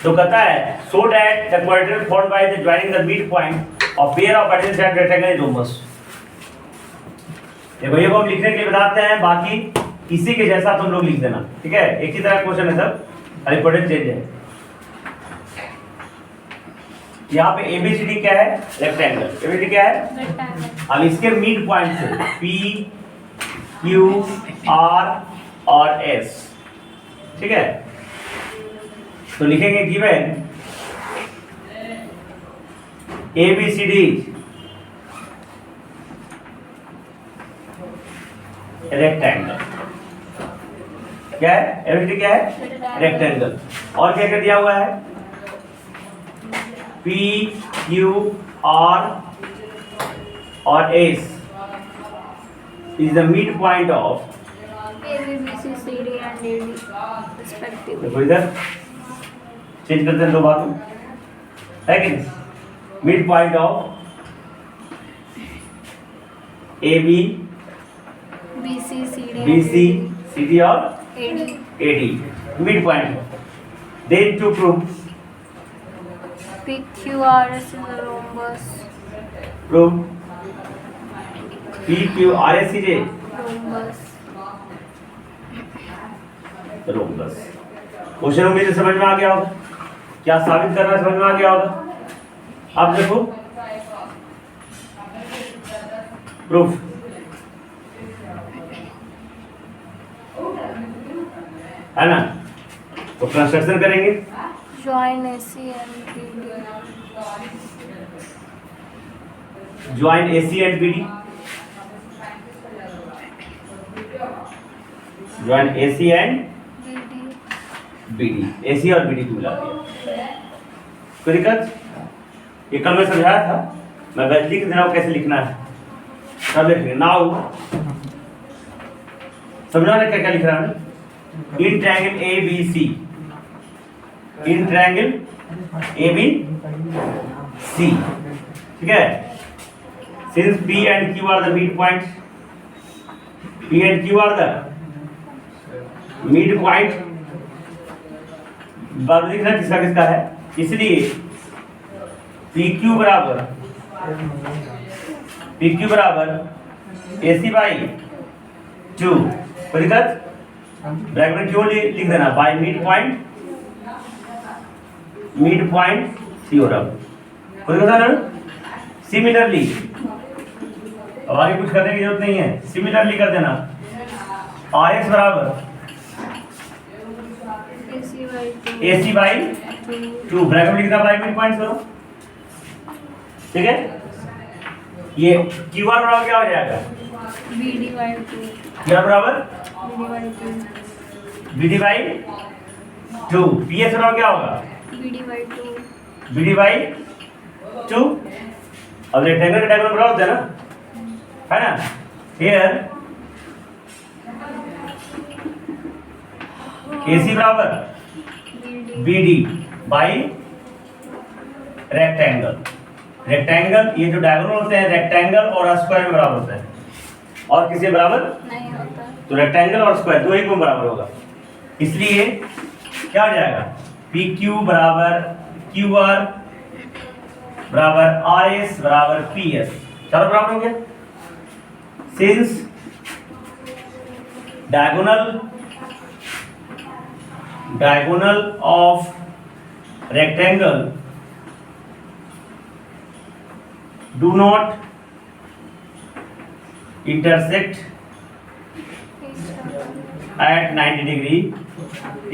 तो कहता है so that the quadrant formed by the joining the midpoint of pair of adjacent side rectangle is rhombus। देखो ये को हम लिखने के लिए बताते हैं, बाकी इसी के जैसा तुम लोग लिख देना, ठीक है। एक ही तरह क्वेश्चन है सब, खाली कोऑर्डिनेट चेंज है। यहाँ पे एबीसीडी क्या है? रेक्टेंगल। एबीसीडी क्या है? रेक्टेंगल। अब इसके मिड पॉइंट से पी क्यू आर और एस, ठीक है। तो लिखेंगे गिवन एबीसीडी रेक्टेंगल। क्या है? एबीसीडी क्या है? रेक्टेंगल। और क्या क्या दिया हुआ है? पी क्यू आर और S is the mid point of ABCD and AD respectively। देखो इधर चेंज करते हैं दो बातों, है कि नहीं? Mid point of A B BC CD और AD mid point. Then to prove PQRS is a rhombus। Prove PQRS is a Rhombus। Rhombus. Question उम्मीद है समझ में आ गया होगा, क्या साबित करना है समझ में आ गया होगा। अब देखो प्रूफ, है ना। तो कंस्ट्रक्शन करेंगे, Join AC and BD। Join AC and BD, join AC and BD, AC और BD को मिला दिया। कोई दिक्कत? ये कल मैं समझाया था, मैं बस लिख दे रहा हूँ कैसे लिखना है, सब लिखेंगे। नाउ समझा ना क्या क्या लिख रहा है? In triangle ABC, in triangle ABC, ठीक है। Since P and Q are the midpoints, P and Q are the midpoint, बार लिखना किसका किसका है, इसलिए PQ बराबर AC बाई 2। कोई दिक्कत? ब्रैकेट में क्यों लिख देना? By mid point theorem. कोई दिक्कत ना? सिमिलरली, अब आगे कुछ करने की जरूरत नहीं है, सिमिलरली कर देना। RX बराबर AC बाई 2, ब्रैकेट में लिखना बाई मिड पॉइंट करो, ठीक है। ये QR बराबर क्या हो जाएगा? BD by 2। QR बराबर BD by 2। BD by 2। PS बराबर क्या होगा? BD by 2। BD by 2। अब रेक्टेंगल का डायग्राम बराबर होता है ना, है ना। हियर AC बराबर BD बाई रेक्टेंगल। रेक्टेंगल ये जो डायगोनल होते हैं रेक्टेंगल और स्क्वायर में बराबर होते हैं, और किसी बराबर नहीं होता। तो रेक्टेंगल और स्क्वायर दो ही को बराबर होगा, इसलिए क्या हो जाएगा? PQ बराबर QR बराबर RS बराबर PS, चारों बराबर हो गया। Since diagonal of rectangle do not intersect at 90 degree,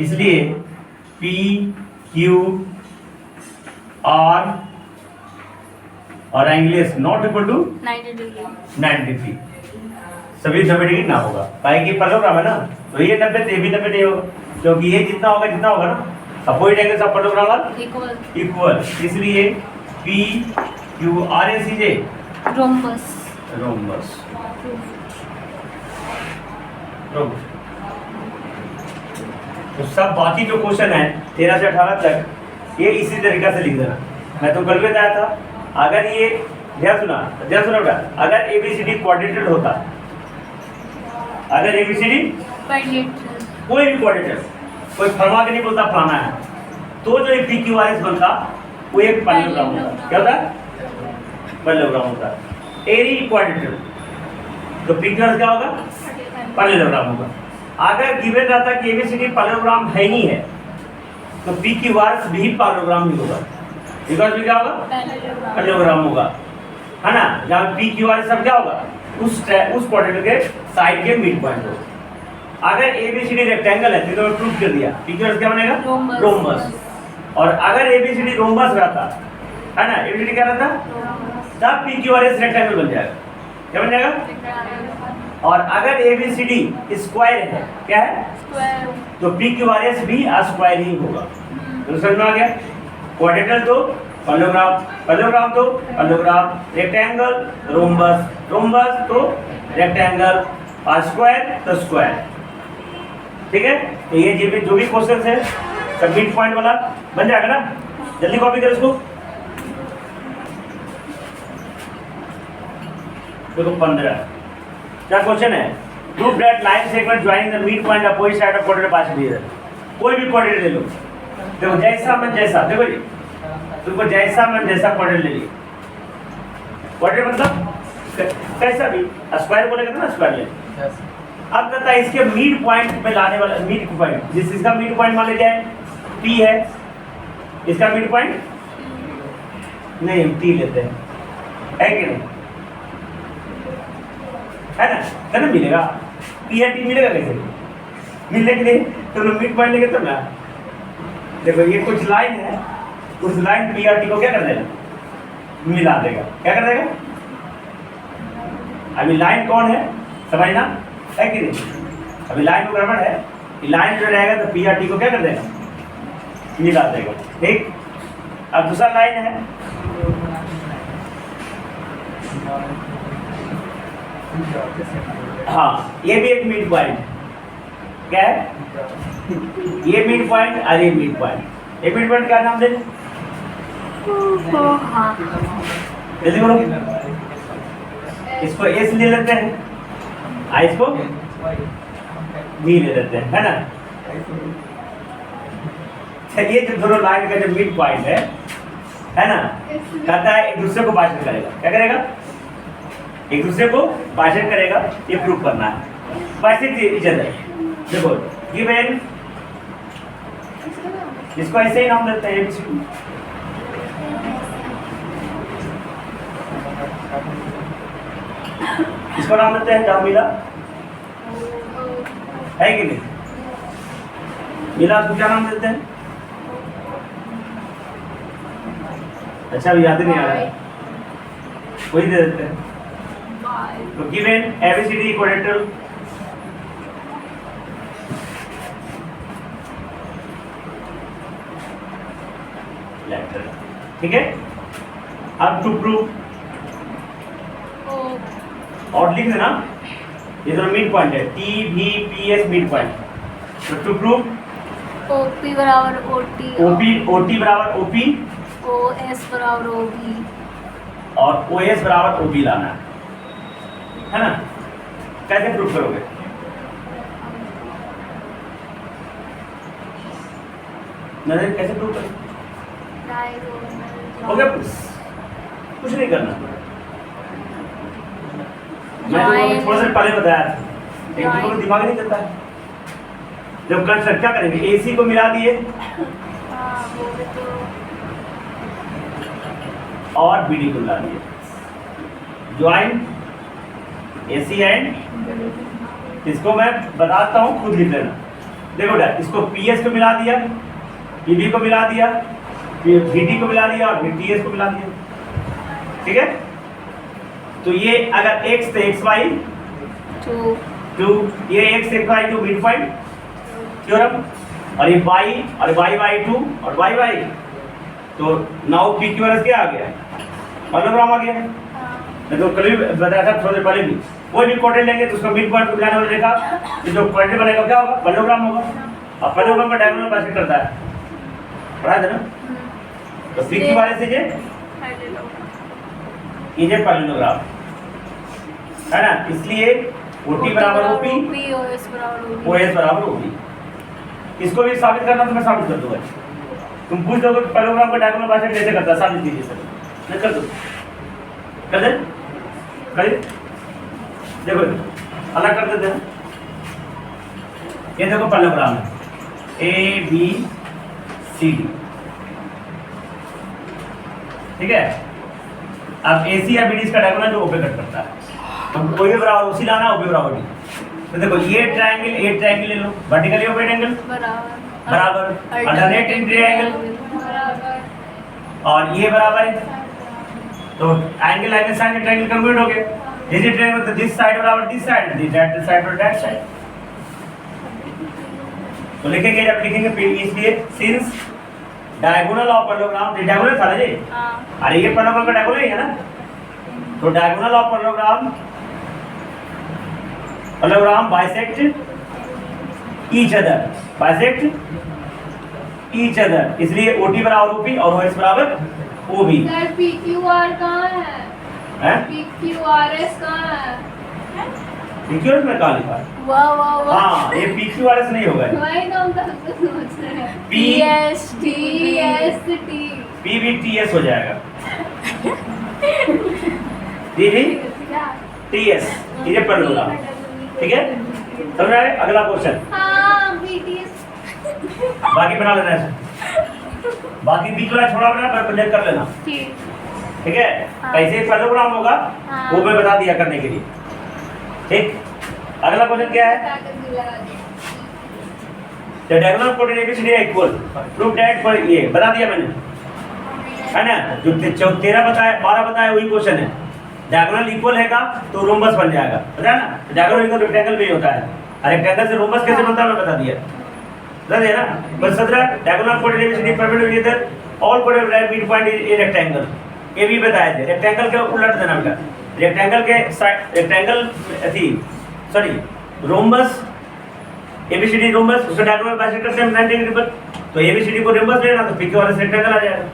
इसलिए P Q R और angle S not equal to 90 degree. 90 degree, सभी 90 डिग्री ना होगा। पाई की पैरेललोग्राम है ना, तो ये 90 ये भी 90 नहीं होगा, क्योंकि ये जितना होगा ना अपोजिट एंगल सब पैरेललोग्राम इक्वल, इसलिए P Q R S is a rhombus. तो सब बाकी जो क्वेश्चन है 13 से 18 तक, ये इसी तरीका से लिख देना। मैं तो कल भी बताया था, अगर ये ध्यान सुना बेटा, अगर ABCD क्वाड्रेटेड होता, अगर ABCD कोई भी क्वाड्रेटेड, कोई फरमा के नहीं बोलता फलाना है, तो जो एक PQRS बनता वो एक पैरेललोग्राम होता। क्या होता है? पैरेललोग्राम होता है। एरी क्वाड्रेटर तो PQRS क्या होगा? पैरेललोग्राम होगा। अगर गिवन रहता कि ABCD पैरेललोग्राम है ही है तो PQRS भी पैरेललोग्राम ही होगा। बिकॉज भी क्या होगा? पैरेललोग्राम होगा, है ना। जहाँ PQRS सब क्या होगा? उस क्वाड्रेटर के साइड के मिड पॉइंट होगा। अगर ABCD रेक्टेंगल है तो प्रूफ कर दिया PQRS क्या बनेगा? रोम्बस। और अगर ABCD रोम्बस रहता, है ना, ABCD क्या रहता, तब PQRS रेक्टेंगल बन जाएगा। क्या बन जाएगा? और अगर ABCD स्क्वायर है, क्या है? तो PQRS भी स्क्वायर ही होगा। तो समझ में आ गया? क्वाड्रेटर तो पैरेललोग्राम, पैरेललोग्राम तो पैरेललोग्राम, रेक्टेंगल रोम्बस, रोम्बस तो रेक्टेंगल, और स्क्वायर तो स्क्वायर। ठीक है, तो ये जो भी क्वेश्चन है सब मिड पॉइंट वाला बन जाएगा ना। जल्दी कॉपी कर इसको। देखो 15 क्या क्वेश्चन है? Prove that line segment joining the mid point opposite side of quadrilateral pass भी है। कोई भी क्वाड्रेटर ले लो, देखो जैसा मन जैसा, देखो जी तुमको जैसा मन जैसा क्वाड्रेटर ले लिया। क्वाड्रेटर मतलब कैसा भी, स्क्वायर बोलेगा तो ना स्क्वायर ले। अब कहता है इसके मिड पॉइंट में लाने वाला, मिड पॉइंट जिस इसका मिड पॉइंट मान लीजिए P है, इसका मिड पॉइंट नहीं T लेते हैं, है कि नहीं? है ना, कहना मिलेगा P है T मिलेगा कैसे? मिलने के लिए तो मिड पॉइंट लेंगे तो ना। देखो ये कुछ लाइन है, उस लाइन P और T को क्या कर देगा? मिला देगा। क्या कर देगा? अभी लाइन कौन है समझना, है कि नहीं? अभी लाइन को गड़बड़ है, लाइन जो रहेगा तो P और T को क्या कर देगा? मिला देगा। ठीक, अब दूसरा लाइन है, हाँ ये भी एक मिड पॉइंट, क्या है? ये मिड पॉइंट और ये मिड पॉइंट। ये मिड पॉइंट क्या नाम दे? जल्दी बोलो। इसको S ले लेते हैं, इसको B ले लेते हैं, है ना। ये जो दोनों लाइन का जो मिड पॉइंट है ना, कहता है एक दूसरे को बाइसेक्ट करेगा। क्या करेगा? एक दूसरे को बाइसेक्ट करेगा, ये प्रूव करना है। बाइसेक्ट इच अदर, देखो गिवन, इसको ऐसे ही नाम देते हैं ABCD। इसको नाम देते हैं, जहां मिला है कि नहीं? मिला उसको क्या नाम देते हैं? अच्छा अभी याद ही नहीं आ रहा है, वही दे देते हैं। तो गिवन ABCD क्वाड्रेटर लेटर, ठीक है। अब टू प्रूव, और लिख देना ये दोनों मिड पॉइंट है, TVPS मिड पॉइंट। तो टू प्रूव OP बराबर OT, OT बराबर OP, OS बराबर OB और OS बराबर OB लाना है ना। कैसे प्रूव करोगे? नजर कैसे प्रूव करोगे? हो गया, कुछ नहीं करना। मैं तो थोड़ा सा पहले बताया था, लेकिन तुमको दिमाग नहीं चलता है। जब कंस्ट्रक्ट क्या करेंगे? AC को मिला दिए और BD को मिला दिए, ज्वाइन AC एंड, इसको मैं बताता हूँ, खुद लिख लेना। देखो डर, इसको PS को मिला दिया, PB को मिला दिया, VD को मिला दिया और फिर TS को मिला दिया। ठीक है, तो ये अगर X तो XY 2, ये X XY 2 mid point theorem, और ये Y और Y 2 और Y, तो नाउ PQRS क्या आ गया? पैरेललोग्राम आ गया। तो कल भी बताया था थोड़ी देर पहले भी, कोई भी क्वाड्रेंट लेंगे तो उसका मिड पॉइंट को मिलाने वाले का जो क्वाड्रेंट बनेगा क्या होगा? पैरेललोग्राम होगा। और पैरेललोग्राम का डायगोनल बाइसेक्ट करता है, पढ़ा था ना। तो PQRS से ये पैरेललोग्राम है ना, इसलिए OT बराबर OP, OS बराबर OB। इसको भी साबित करना तो मैं साबित कर दूंगा। तुम पूछ दोगे पैराग्राफ का डायगोनल बाइसेक्ट कैसे करता है, साबित कीजिए सर। मैं कर दो, कर दे, करिए, देखो अलग कर देते हैं। ये देखो पैराग्राम है ABCD, ठीक है। अब AC या BD का डायगोनल जो ओपे कट करता है, तो कोई बराबर उसी लाना, OP बराबर D। तो देखो ये ट्रायंगल ले लो, वर्टिकली ओपेड एंगल बराबर, अल्टरनेट ट्रायंगल और ये बराबर है, तो angle line sign triangle complete हो गया। जैसे ट्रायंगल तो दिस साइड बराबर दिस साइड, दिस साइड और दैट साइड। तो लिखेंगे, जब लिखेंगे इसलिए since diagonal of parallelogram, diagonal था ना जी, अरे ये पैरेललोग्राम का डायगोनल ही है ना, तो diagonal of parallelogram bisect each other, इसलिए OT बराबर OP और OS बराबर OB। सर PQR कहाँ है? हैं? PQRS कहाँ है? PQRS में कहाँ लिखा है? वाह वाह वाह। हाँ, ये PQRS नहीं होगा, वही तो हम तब से सोच रहे हैं। PST PBTS हो जाएगा, TS, ये पैरेललोग्राम, ठीक है। समझ आए? अगला क्वेश्चन, हाँ BTS। बाकी बना लेना है, बाकी बीच वाला छोड़ा बना पर प्रोजेक्ट कर लेना, ठीक। ठीक है। हाँ। कैसे पैरेललोग्राम होगा हाँ। वो मैं बता दिया करने के लिए, ठीक। अगला क्वेश्चन क्या है, the diagonal of quadrant ABCD are equal, prove that for ये बता दिया मैंने, है ना। जो 13 बताया 12 बताया वही क्वेश्चन है। डायगोनल इक्वल हैगा तो रोम्बस बन जाएगा, पता है ना। डायगोनल इक्वल रेक्टेंगल भी होता है, और रेक्टेंगल से रोम्बस कैसे बनता है मैं बता दिया, बता दिया ना। पर 17 diagonal quadrant ABCD perpendicular all quadrant mid point a rectangle, ये भी बताया थे। रेक्टेंगल के उलट देना बेटा, रेक्टेंगल के साइड, रेक्टेंगल थी सॉरी रोम्बस ABCD रोम्बस, उसका डायगोनल बाइसेक्ट करते हैं 90 डिग्री पर, तो ABCD को रोम्बस लेना तो PQRS रेक्टेंगल आ जाएगा,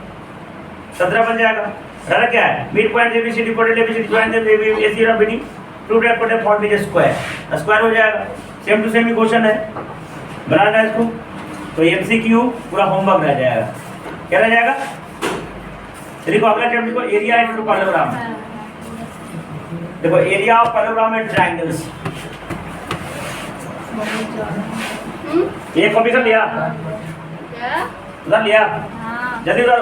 17 बन जाएगा। रहा क्या है, mid point ABCD quadrant ABCD join the AC और BD, two diagonal quadrant form with square, square हो जाएगा। सेम टू सेम ही क्वेश्चन है, बनाना है इसको, तो MCQ पूरा होमवर्क रह जाएगा। क्या रह जाएगा, देखो अगला टर्म को एरिया इनटू पैरेललोग्राम। देखो area of parallelogram and triangles, ये कॉपी कर लिया, क्या? उधर लिया, हाँ। जल्दी उधर